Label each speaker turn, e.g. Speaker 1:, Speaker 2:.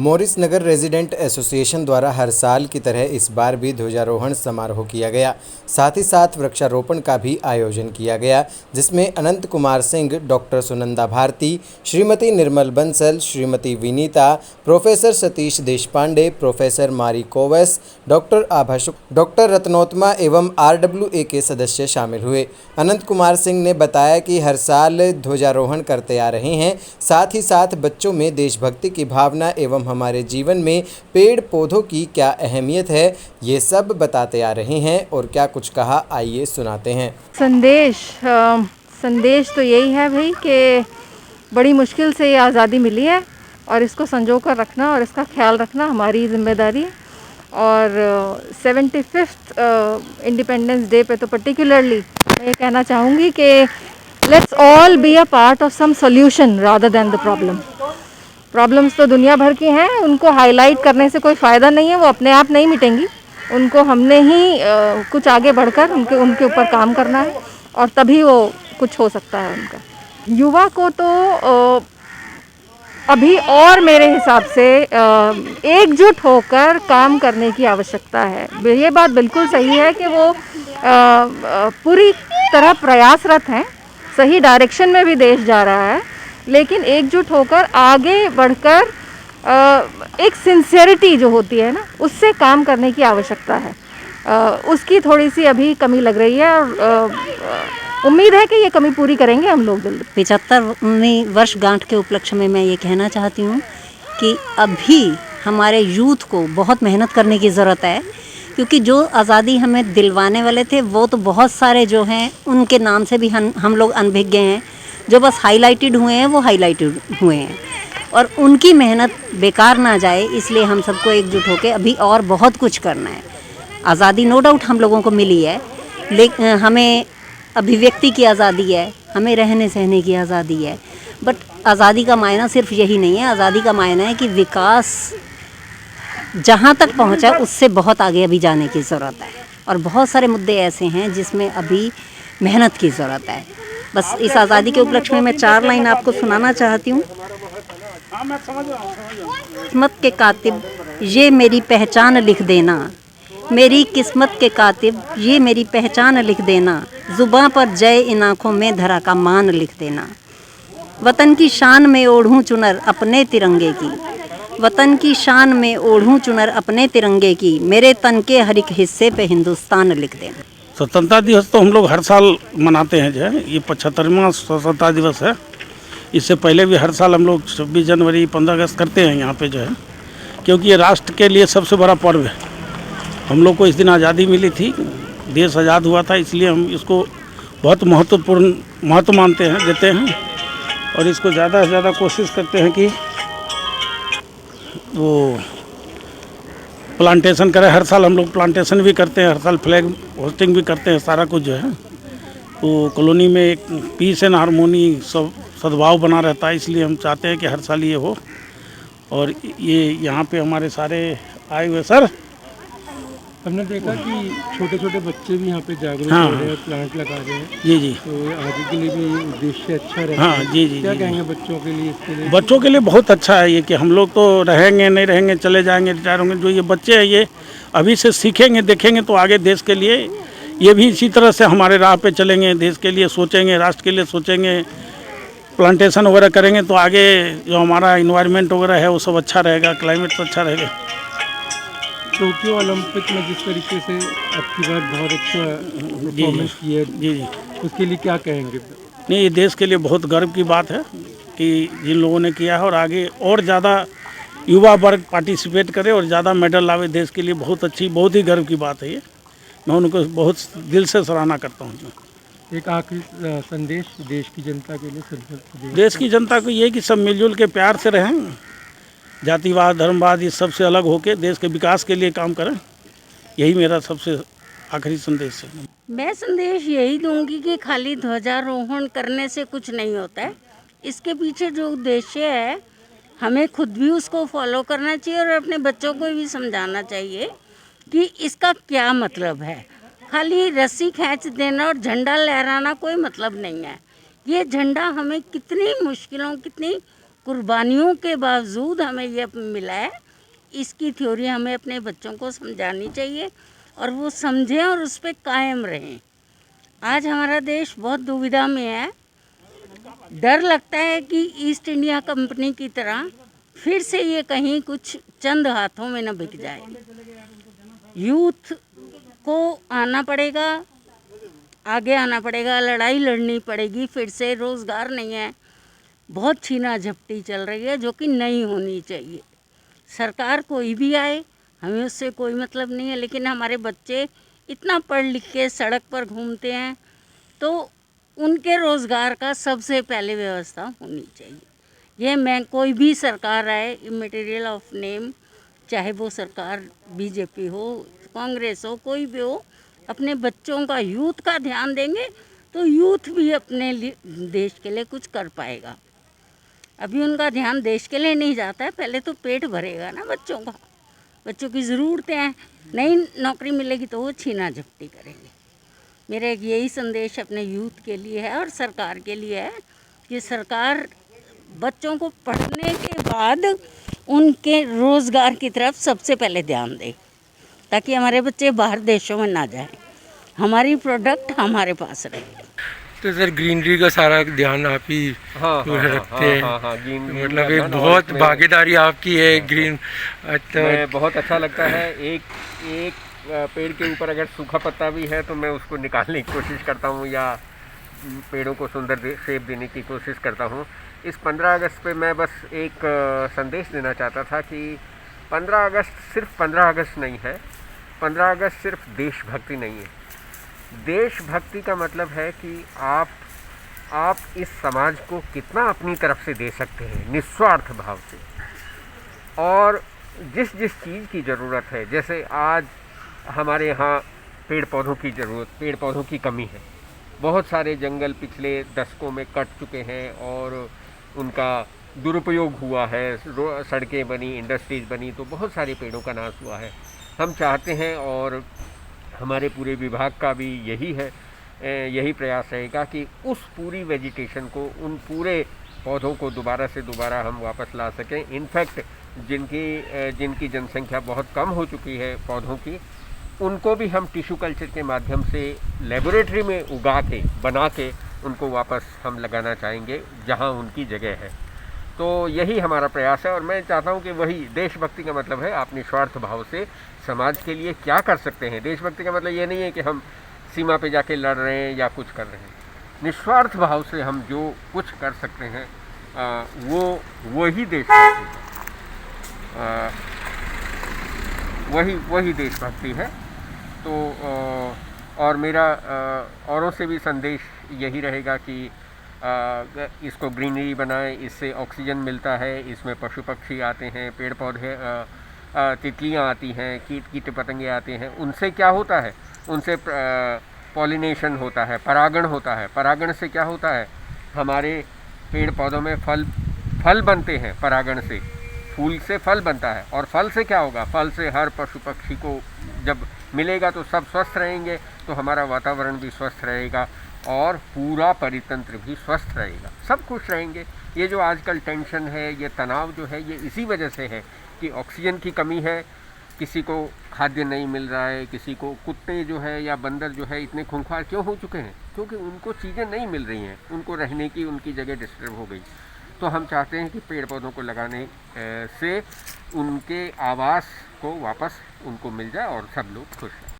Speaker 1: Morris नगर resident association द्वारा हर साल की तरह इस बार भी ध्वजारोहण समारोह किया गया। साथ ही साथ वृक्षारोपण का भी आयोजन किया गया, जिसमें अनंत कुमार सिंह, डॉक्टर सुनंदा भारती, श्रीमती निर्मल बंसल, श्रीमती विनीता, प्रोफेसर सतीश देशपांडे, प्रोफेसर मारी कोवस, डॉक्टर आभा शुक्ला, डॉक्टर रत्नोत्तमा एवं RWA के सदस्य शामिल हुए। अनंत कुमार सिंह ने बताया कि हर साल ध्वजारोहण करते आ रहे हैं, साथ ही साथ बच्चों में देशभक्ति की भावना एवं हमारे जीवन में पेड़ पौधों की क्या अहमियत है, ये सब बताते आ रहे हैं। और क्या कुछ कहा, आइए सुनाते हैं।
Speaker 2: संदेश तो यही है भाई कि बड़ी मुश्किल से ये आज़ादी मिली है और इसको संजो कर रखना और इसका ख्याल रखना हमारी जिम्मेदारी है। और 75th इंडिपेंडेंस डे पे तो पर्टिकुलरली मैं ये कहना चाहूँगी कि let's all be a part of some solution rather than the problem. Problems तो दुनिया भर की हैं, उनको हाईलाइट करने से कोई फ़ायदा नहीं है, वो अपने आप नहीं मिटेंगी। उनको हमने ही कुछ आगे बढ़कर उनके ऊपर काम करना है और तभी वो कुछ हो सकता है उनका। युवा को तो अभी और मेरे हिसाब से एकजुट होकर काम करने की आवश्यकता है। ये बात बिल्कुल सही है कि वो पूरी तरह प्रयासरत हैं, सही डायरेक्शन में भी देश जा रहा है, लेकिन एकजुट होकर आगे बढ़कर एक सिंसेरिटी जो होती है ना, उससे काम करने की आवश्यकता है। उसकी थोड़ी सी अभी कमी लग रही है और उम्मीद है कि ये कमी पूरी करेंगे हम लोग।
Speaker 3: 75वीं वर्षगांठ के उपलक्ष्य में मैं ये कहना चाहती हूँ कि अभी हमारे यूथ को बहुत मेहनत करने की ज़रूरत है, क्योंकि जो आज़ादी हमें दिलवाने वाले थे वो तो बहुत सारे जो हैं उनके नाम से भी हम लोग अनभिज्ञ हैं। जो बस हाईलाइटेड हुए हैं वो हाईलाइटेड हुए हैं और उनकी मेहनत बेकार ना जाए, इसलिए हम सबको एकजुट होकर अभी और बहुत कुछ करना है। आज़ादी नो डाउट हम लोगों को मिली है, लेकिन हमें अभिव्यक्ति की आज़ादी है, हमें रहने सहने की आज़ादी है, बट आज़ादी का मायना सिर्फ यही नहीं है। आज़ादी का मायना है कि विकास जहाँ तक पहुँचा उससे बहुत आगे अभी जाने की ज़रूरत है और बहुत सारे मुद्दे ऐसे हैं जिसमें अभी मेहनत की ज़रूरत है। बस इस आज़ादी के उपलक्ष्य में मैं 4 लाइन आपको सुनाना चाहती हूँ। किस्मत के कातिब ये मेरी पहचान लिख देना, मेरी किस्मत के कातिब ये मेरी पहचान लिख देना, ज़ुबां पर जय इन आँखों में धरा का मान लिख देना। वतन की शान में ओढ़ूं चुनर अपने तिरंगे की, वतन की शान में ओढ़ूं चुनर अपने तिरंगे की, मेरे तन के हर एक हिस्से पे हिंदुस्तान लिख देना।
Speaker 4: स्वतंत्रता दिवस तो हम लोग हर साल मनाते हैं, जो है ये 75वां स्वतंत्रता दिवस है। इससे पहले भी हर साल हम लोग 26 जनवरी 15 अगस्त करते हैं यहाँ पे, जो है क्योंकि ये राष्ट्र के लिए सबसे बड़ा पर्व है। हम लोग को इस दिन आज़ादी मिली थी, देश आज़ाद हुआ था, इसलिए हम इसको बहुत महत्वपूर्ण महत्व मानते हैं, देते हैं और इसको ज़्यादा से ज़्यादा कोशिश करते हैं कि वो प्लांटेशन करें। हर साल हम लोग प्लांटेशन भी करते हैं, हर साल फ्लैग होस्टिंग भी करते हैं। सारा कुछ जो है तो कॉलोनी में एक पीस एंड हारमोनी सब सद्भाव बना रहता है, इसलिए हम चाहते हैं कि हर साल ये हो। और ये यहाँ पे हमारे सारे आए हुए सर,
Speaker 5: हमने देखा कि छोटे छोटे बच्चे भी यहाँ पे जागरूक
Speaker 4: हाँ,
Speaker 5: हो रहे हैं, प्लांट लगा रहे हैं।
Speaker 4: जी जी,
Speaker 5: तो आगे के लिए भी ये उद्देश्य अच्छा रहेगा।
Speaker 4: हाँ जी जी,
Speaker 5: क्या
Speaker 4: जी,
Speaker 5: कहेंगे बच्चों के लिए, इसके लिए?
Speaker 4: बच्चों के लिए बहुत अच्छा है ये कि हम लोग तो रहेंगे नहीं रहेंगे, चले जाएंगे, रिटायर होंगे। जो ये बच्चे हैं ये अभी से सीखेंगे, देखेंगे तो आगे देश के लिए ये भी इसी तरह से हमारे राह पे चलेंगे, देश के लिए सोचेंगे, राष्ट्र के लिए सोचेंगे, प्लांटेशन वगैरह करेंगे तो आगे जो हमारा इन्वायरमेंट वगैरह है वो सब अच्छा रहेगा, क्लाइमेट तो अच्छा रहेगा।
Speaker 5: टोक्यो ओलंपिक में जिस तरीके से आपकी बात बहुत अच्छा परफॉर्मेंस की है,
Speaker 4: जी जी,
Speaker 5: उसके लिए क्या कहेंगे?
Speaker 4: नहीं ये देश के लिए बहुत गर्व की बात है कि जिन लोगों ने किया है और आगे और ज़्यादा युवा वर्ग पार्टिसिपेट करे और ज़्यादा मेडल लावे, देश के लिए बहुत अच्छी, बहुत ही गर्व की बात है ये। मैं उनको बहुत दिल से सराहना करता हूँ।
Speaker 5: एक आखिरी संदेश देश की जनता के लिए?
Speaker 4: देश की जनता को ये कि सब मिलजुल के प्यार से रहें, जातिवाद धर्मवाद इस सबसे अलग होकर देश के विकास के लिए काम करें, यही मेरा सबसे आखिरी संदेश है।
Speaker 6: मैं संदेश यही दूंगी कि खाली ध्वजारोहण करने से कुछ नहीं होता है। इसके पीछे जो उद्देश्य है हमें खुद भी उसको फॉलो करना चाहिए और अपने बच्चों को भी समझाना चाहिए कि इसका क्या मतलब है। खाली रस्सी खींच देना और झंडा लहराना कोई मतलब नहीं है। ये झंडा हमें कितनी मुश्किलों, कितनी कुर्बानियों के बावजूद हमें ये मिला है, इसकी थ्योरी हमें अपने बच्चों को समझानी चाहिए और वो समझें और उस पर कायम रहें। आज हमारा देश बहुत दुविधा में है। डर लगता है कि ईस्ट इंडिया कंपनी की तरह फिर से ये कहीं कुछ चंद हाथों में न बिक जाए। यूथ को आना पड़ेगा, आगे आना पड़ेगा, लड़ाई लड़नी पड़ेगी। फिर से रोज़गार नहीं है, बहुत छीना झपटी चल रही है जो कि नहीं होनी चाहिए। सरकार कोई भी आए, हमें उससे कोई मतलब नहीं है, लेकिन हमारे बच्चे इतना पढ़ लिख के सड़क पर घूमते हैं तो उनके रोज़गार का सबसे पहले व्यवस्था होनी चाहिए। ये मैं कोई भी सरकार आए, इमैटेरियल ऑफ नेम, चाहे वो सरकार बीजेपी हो, कांग्रेस हो, कोई भी हो, अपने बच्चों का, यूथ का ध्यान देंगे तो यूथ भी अपने देश के लिए कुछ कर पाएगा। अभी उनका ध्यान देश के लिए नहीं जाता है, पहले तो पेट भरेगा ना बच्चों का। बच्चों की ज़रूरतें हैं, नई नौकरी मिलेगी तो वो छीना झपटी करेंगे। मेरा एक यही संदेश अपने यूथ के लिए है और सरकार के लिए है कि सरकार बच्चों को पढ़ने के बाद उनके रोज़गार की तरफ सबसे पहले ध्यान दे, ताकि हमारे बच्चे बाहर देशों में ना जाएं, हमारी प्रोडक्ट हमारे पास रहे।
Speaker 5: तो सर ग्रीनरी का सारा ध्यान आप ही रखते हैं। मतलब एक बहुत भागीदारी आपकी है ग्रीन।
Speaker 7: तो बहुत अच्छा लगता है। एक पेड़ के ऊपर अगर सूखा पत्ता भी है तो मैं उसको निकालने की कोशिश करता हूँ या पेड़ों को सुंदर शेप देने की कोशिश करता हूँ। इस 15 अगस्त पे मैं बस एक संदेश देना चाहता था कि 15 अगस्त सिर्फ 15 अगस्त नहीं है। 15 अगस्त सिर्फ देशभक्ति नहीं है। देशभक्ति का मतलब है कि आप इस समाज को कितना अपनी तरफ से दे सकते हैं निस्वार्थ भाव से, और जिस चीज़ की ज़रूरत है, जैसे आज हमारे यहाँ पेड़ पौधों की कमी है। बहुत सारे जंगल पिछले दशकों में कट चुके हैं और उनका दुरुपयोग हुआ है, सड़कें बनी, इंडस्ट्रीज़ बनी, तो बहुत सारे पेड़ों का नाश हुआ है। हम चाहते हैं और हमारे पूरे विभाग का भी यही प्रयास रहेगा कि उस पूरी वेजिटेशन को, उन पूरे पौधों को दोबारा से दोबारा हम वापस ला सकें। इनफैक्ट जिनकी जनसंख्या बहुत कम हो चुकी है पौधों की, उनको भी हम टिश्यू कल्चर के माध्यम से लेबोरेटरी में बना के उनको वापस हम लगाना चाहेंगे जहां उनकी जगह है। तो यही हमारा प्रयास है और मैं चाहता हूं कि वही देशभक्ति का मतलब है आप निस्वार्थ भाव से समाज के लिए क्या कर सकते हैं। देशभक्ति का मतलब ये नहीं है कि हम सीमा पे जाके लड़ रहे हैं या कुछ कर रहे हैं। निस्वार्थ भाव से हम जो कुछ कर सकते हैं वो ही देशभक्ति है, वही देशभक्ति है। तो और मेरा औरों से भी संदेश यही रहेगा कि इसको ग्रीनरी बनाएं, इससे ऑक्सीजन मिलता है, इसमें पशु पक्षी आते हैं, पेड़ पौधे, तितलियां आती हैं, कीट पतंगे आते हैं। उनसे क्या होता है? उनसे पॉलिनेशन होता है, परागण होता है। परागण से क्या होता है? हमारे पेड़ पौधों में फल बनते हैं। परागण से फूल से फल बनता है और फल से क्या होगा? फल से हर पशु पक्षी को जब मिलेगा तो सब स्वस्थ रहेंगे, तो हमारा वातावरण भी स्वस्थ रहेगा और पूरा परितंत्र भी स्वस्थ रहेगा, सब खुश रहेंगे। ये जो आजकल टेंशन है, ये तनाव जो है, ये इसी वजह से है कि ऑक्सीजन की कमी है, किसी को खाद्य नहीं मिल रहा है, किसी को कुत्ते जो है या बंदर जो है इतने खूंखार क्यों हो चुके हैं? क्योंकि उनको चीज़ें नहीं मिल रही हैं, उनको रहने की उनकी जगह डिस्टर्ब हो गई। तो हम चाहते हैं कि पेड़ पौधों को लगाने से उनके आवास को वापस उनको मिल जाए और सब लोग खुश रहें।